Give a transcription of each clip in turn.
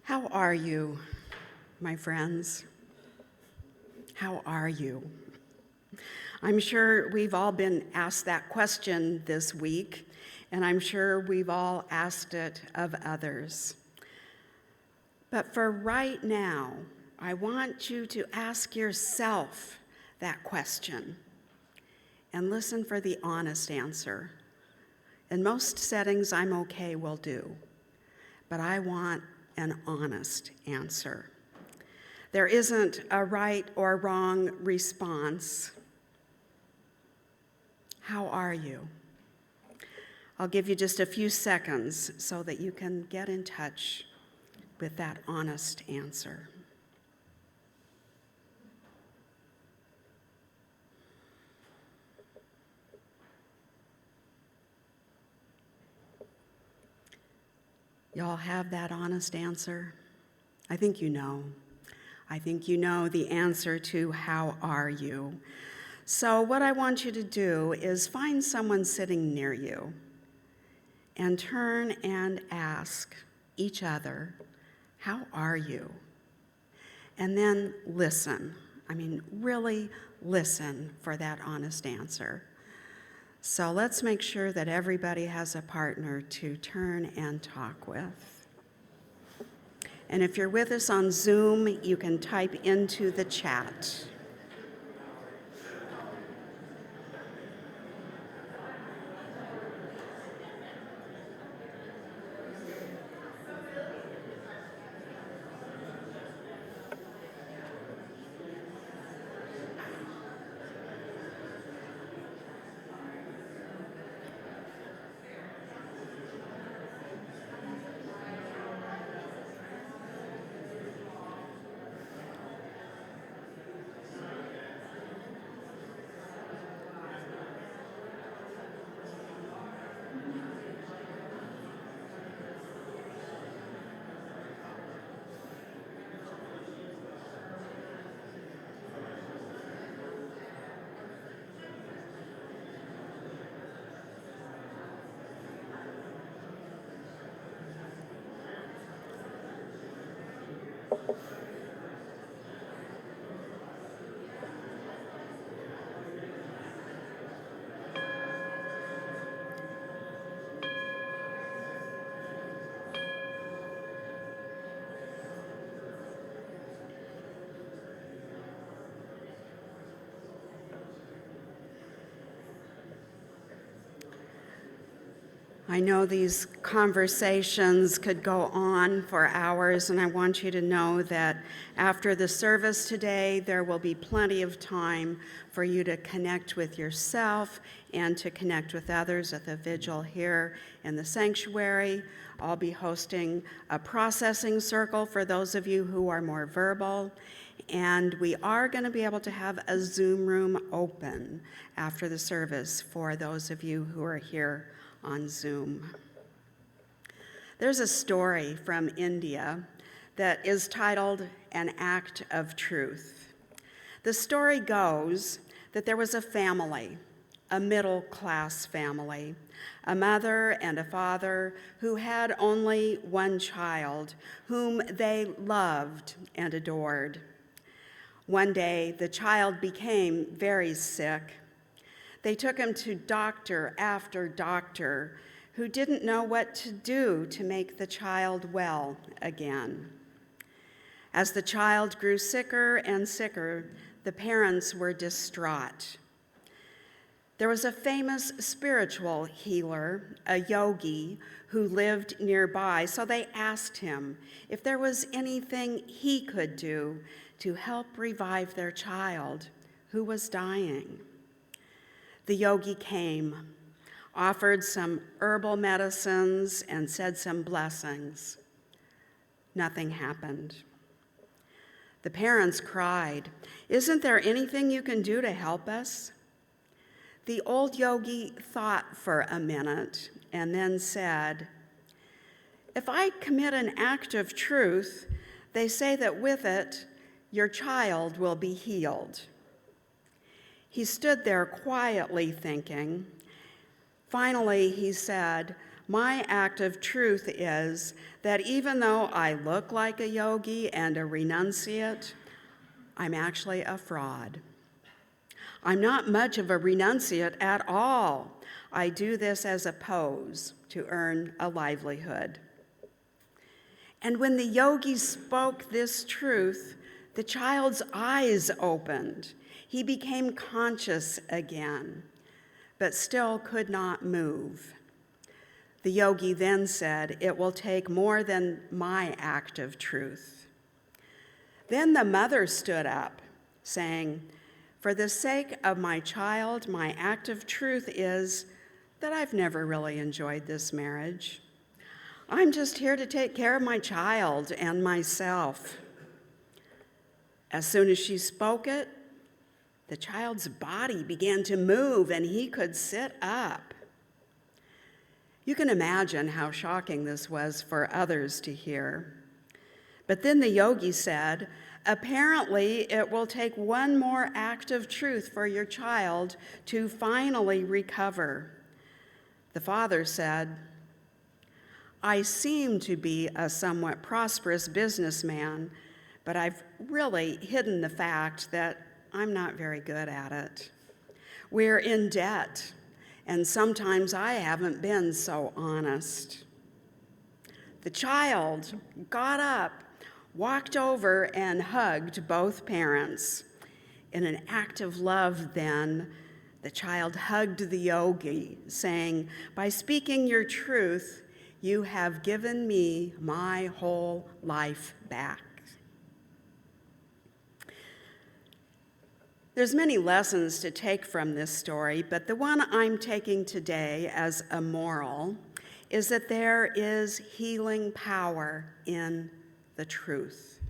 How are you, my friends? How are you? I'm sure we've all been asked that question this week, and I'm sure we've all asked it of others. But for right now, I want you to ask yourself that question and listen for the honest answer. In most settings, I'm okay will do, but I want an honest answer. There isn't a right or wrong response. How are you? I'll give you just a few seconds so that you can get in touch with that honest answer. Y'all have that honest answer? I think you know. I think you know the answer to how are you. So what I want you to do is find someone sitting near you and turn and ask each other, how are you? And then listen. Really listen for that honest answer. So let's make sure that everybody has a partner to turn and talk with. And if you're with us on Zoom, you can type into the chat. I know these conversations could go on for hours, and I want you to know that after the service today, there will be plenty of time for you to connect with yourself and to connect with others at the vigil here in the sanctuary. I'll be hosting a processing circle for those of you who are more verbal, and we are going to be able to have a Zoom room open after the service for those of you who are here on Zoom. There's a story from India that is titled An Act of Truth. The story goes that there was a family, a middle-class family, a mother and a father who had only one child whom they loved and adored. One day, the child became very sick. They took him to doctor after doctor who didn't know what to do to make the child well again. As the child grew sicker and sicker, the parents were distraught. There was a famous spiritual healer, a yogi, who lived nearby, so they asked him if there was anything he could do to help revive their child who was dying. The yogi came, offered some herbal medicines, and said some blessings. Nothing happened. The parents cried, "Isn't there anything you can do to help us?" The old yogi thought for a minute and then said, "If I commit an act of truth, they say that with it, your child will be healed." He stood there quietly thinking. Finally, he said, My act of truth is that even though I look like a yogi and a renunciate, I'm actually a fraud. I'm not much of a renunciate at all. I do this as a pose to earn a livelihood. And when the yogi spoke this truth, the child's eyes opened. He became conscious again, but still could not move. The yogi then said, "It will take more than my act of truth." Then the mother stood up, saying, "For the sake of my child, my act of truth is that I've never really enjoyed this marriage. I'm just here to take care of my child and myself." As soon as she spoke it, the child's body began to move and he could sit up. You can imagine how shocking this was for others to hear. But then the yogi said, "Apparently, it will take one more act of truth for your child to finally recover." The father said, "I seem to be a somewhat prosperous businessman, but I've really hidden the fact that I'm not very good at it. We're in debt, and sometimes I haven't been so honest." The child got up, walked over, and hugged both parents. In an act of love, then, the child hugged the yogi, saying, "By speaking your truth, you have given me my whole life back." There's many lessons to take from this story, but the one I'm taking today as a moral is that there is healing power in the truth.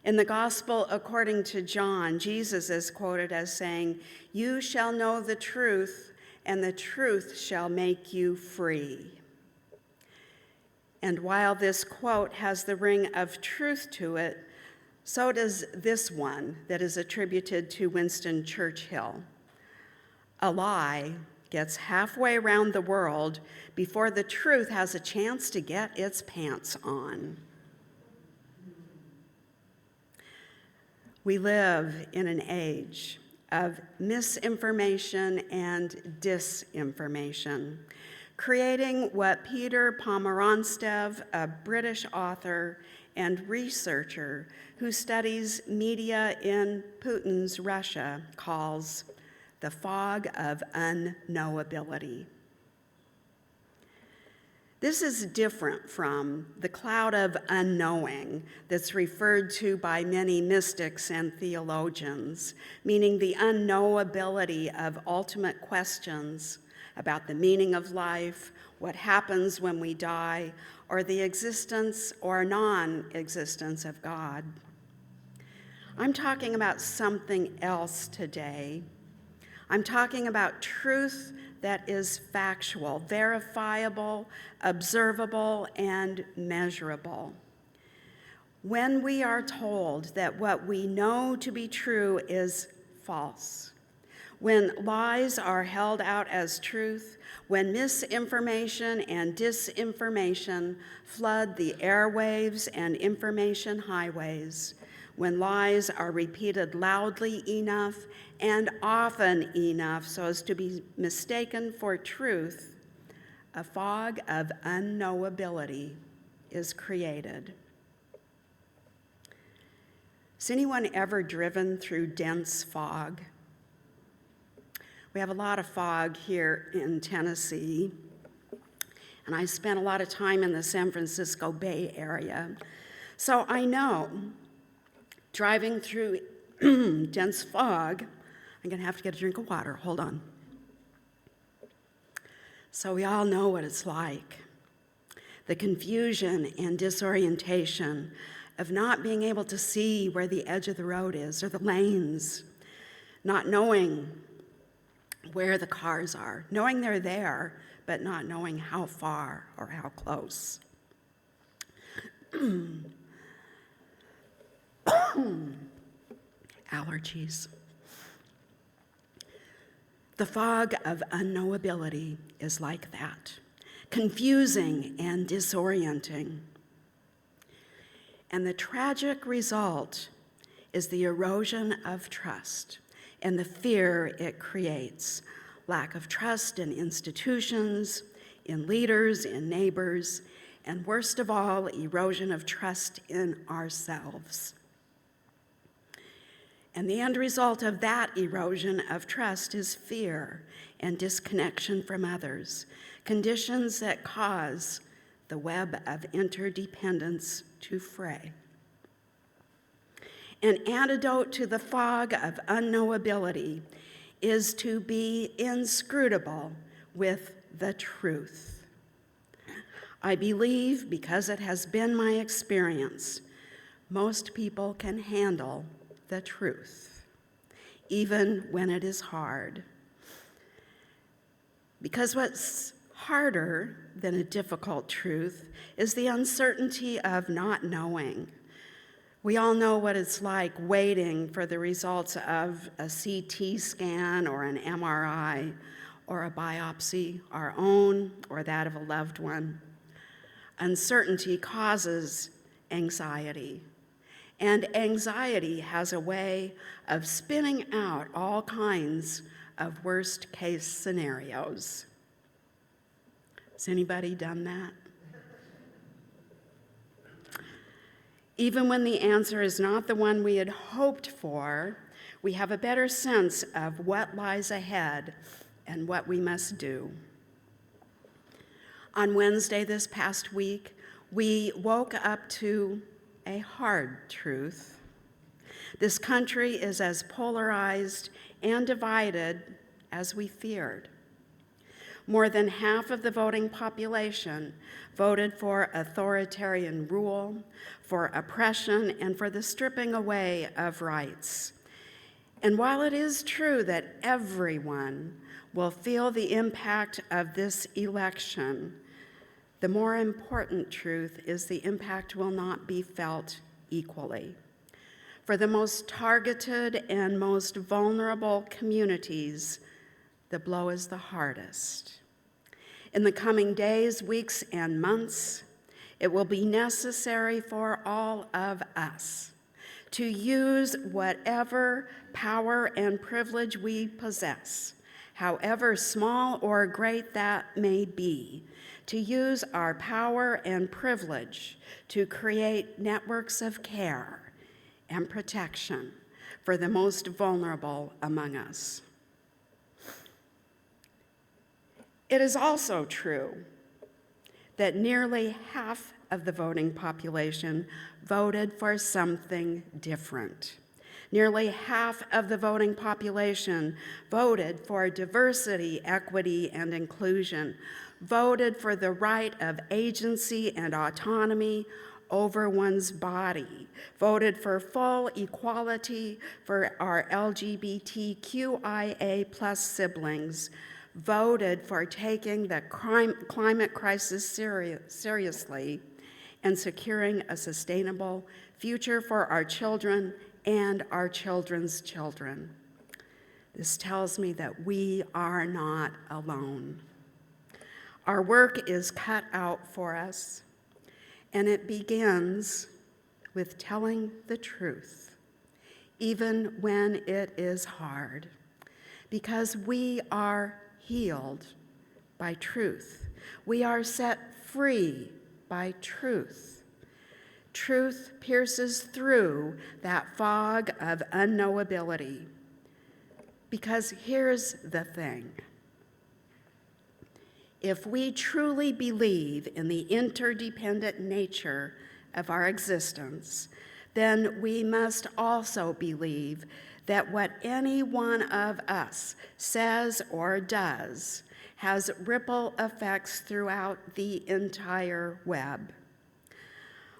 In the Gospel according to John, Jesus is quoted as saying, "You shall know the truth, and the truth shall make you free." And while this quote has the ring of truth to it, so does this one that is attributed to Winston Churchill. A lie gets halfway around the world before the truth has a chance to get its pants on. We live in an age of misinformation and disinformation, creating what Peter Pomerantsev, a British author and researcher who studies media in Putin's Russia, calls the fog of unknowability. This is different from the cloud of unknowing that's referred to by many mystics and theologians, meaning the unknowability of ultimate questions about the meaning of life, what happens when we die, or the existence or non-existence of God. I'm talking about something else today. I'm talking about truth that is factual, verifiable, observable, and measurable. When we are told that what we know to be true is false, when lies are held out as truth, when misinformation and disinformation flood the airwaves and information highways, when lies are repeated loudly enough and often enough so as to be mistaken for truth, a fog of unknowability is created. Has anyone ever driven through dense fog? We have a lot of fog here in Tennessee, and I spent a lot of time in the San Francisco Bay Area. So I know driving through dense fog, I'm gonna have to get a drink of water, hold on. So we all know what it's like. The confusion and disorientation of not being able to see where the edge of the road is or the lanes, not knowing where the cars are, knowing they're there, but not knowing how far or how close. Allergies. The fog of unknowability is like that. confusing and disorienting. And the tragic result is the erosion of trust and the fear it creates. Lack of trust in institutions, in leaders, in neighbors, and worst of all, erosion of trust in ourselves. And the end result of that erosion of trust is fear and disconnection from others, conditions that cause the web of interdependence to fray. An antidote to the fog of unknowability is to be inscrutable with the truth. I believe, because it has been my experience, most people can handle the truth, even when it is hard. Because what's harder than a difficult truth is the uncertainty of not knowing. We all know what it's like waiting for the results of a CT scan or an MRI or a biopsy, our own or that of a loved one. Uncertainty causes anxiety, and anxiety has a way of spinning out all kinds of worst-case scenarios. Has anybody done that? Even when the answer is not the one we had hoped for, we have a better sense of what lies ahead and what we must do. On Wednesday this past week, we woke up to a hard truth. This country is as polarized and divided as we feared. More than half of the voting population voted for authoritarian rule, for oppression, and for the stripping away of rights. And while it is true that everyone will feel the impact of this election, the more important truth is the impact will not be felt equally. For the most targeted and most vulnerable communities, the blow is the hardest. In the coming days, weeks, and months, it will be necessary for all of us to use whatever power and privilege we possess, however small or great that may be, to use our power and privilege to create networks of care and protection for the most vulnerable among us. It is also true that nearly half of the voting population voted for something different. Nearly half of the voting population voted for diversity, equity, and inclusion, voted for the right of agency and autonomy over one's body, voted for full equality for our LGBTQIA+ siblings, voted for taking the climate crisis seriously and securing a sustainable future for our children and our children's children. This tells me that we are not alone. Our work is cut out for us, and it begins with telling the truth, even when it is hard, because we are healed by truth. We are set free by truth. Truth pierces through that fog of unknowability. Because here's the thing. If we truly believe in the interdependent nature of our existence, then we must also believe that what any one of us says or does has ripple effects throughout the entire web.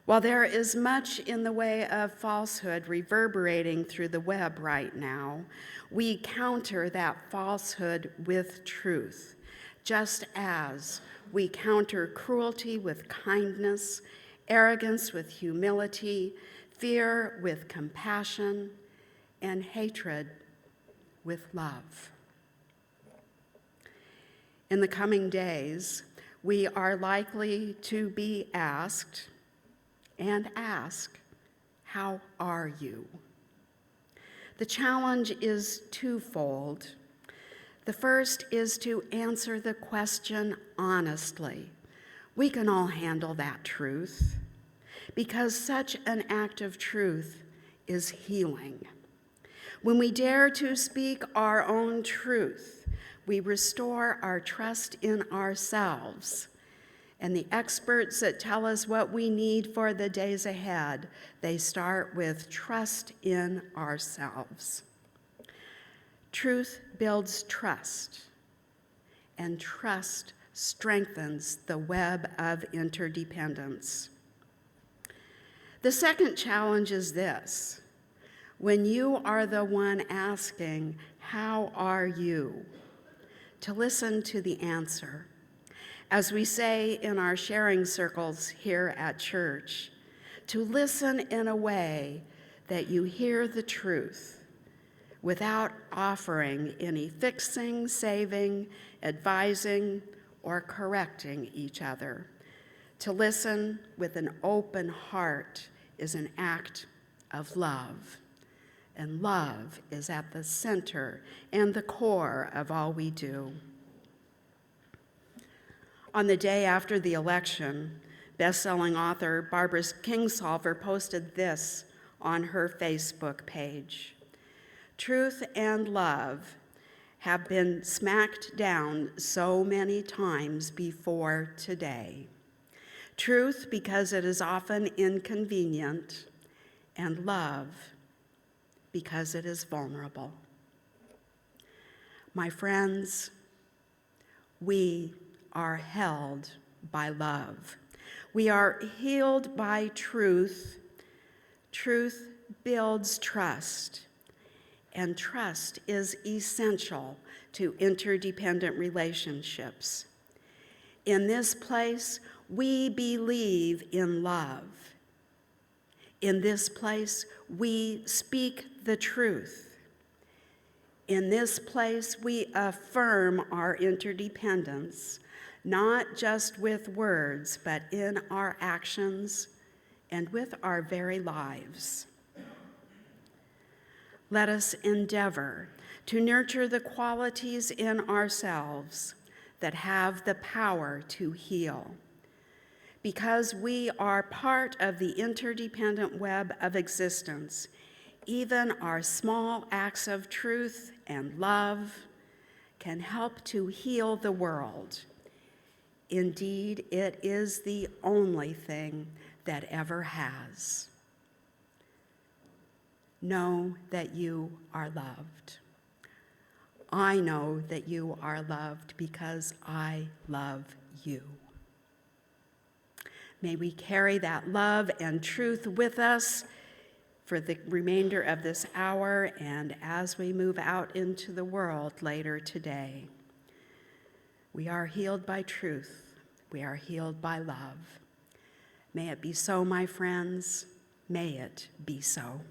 While there is much in the way of falsehood reverberating through the web right now, we counter that falsehood with truth, just as we counter cruelty with kindness, arrogance with humility, fear with compassion, and hatred with love. In the coming days, we are likely to be asked, and ask, how are you? The challenge is twofold. The first is to answer the question honestly. We can all handle that truth, because such an act of truth is healing. When we dare to speak our own truth, we restore our trust in ourselves. And the experts that tell us what we need for the days ahead, they start with trust in ourselves. Truth builds trust, and trust strengthens the web of interdependence. The second challenge is this: when you are the one asking, how are you? To listen to the answer. As we say in our sharing circles here at church, to listen in a way that you hear the truth without offering any fixing, saving, advising, or correcting each other. To listen with an open heart is an act of love, and love is at the center and the core of all we do. On the day after the election, best-selling author Barbara Kingsolver posted this on her Facebook page: "Truth and love have been smacked down so many times before today. Truth because it is often inconvenient, and love because it is vulnerable." My friends, we are held by love. We are healed by truth. Truth builds trust, and trust is essential to interdependent relationships. In this place, we believe in love. In this place, we speak the truth. In this place, we affirm our interdependence, not just with words, but in our actions and with our very lives. Let us endeavor to nurture the qualities in ourselves that have the power to heal. Because we are part of the interdependent web of existence, even our small acts of truth and love can help to heal the world. Indeed, it is the only thing that ever has. Know that you are loved. I know that you are loved because I love you. May we carry that love and truth with us for the remainder of this hour and as we move out into the world later today. We are healed by truth. We are healed by love. May it be so, my friends. May it be so.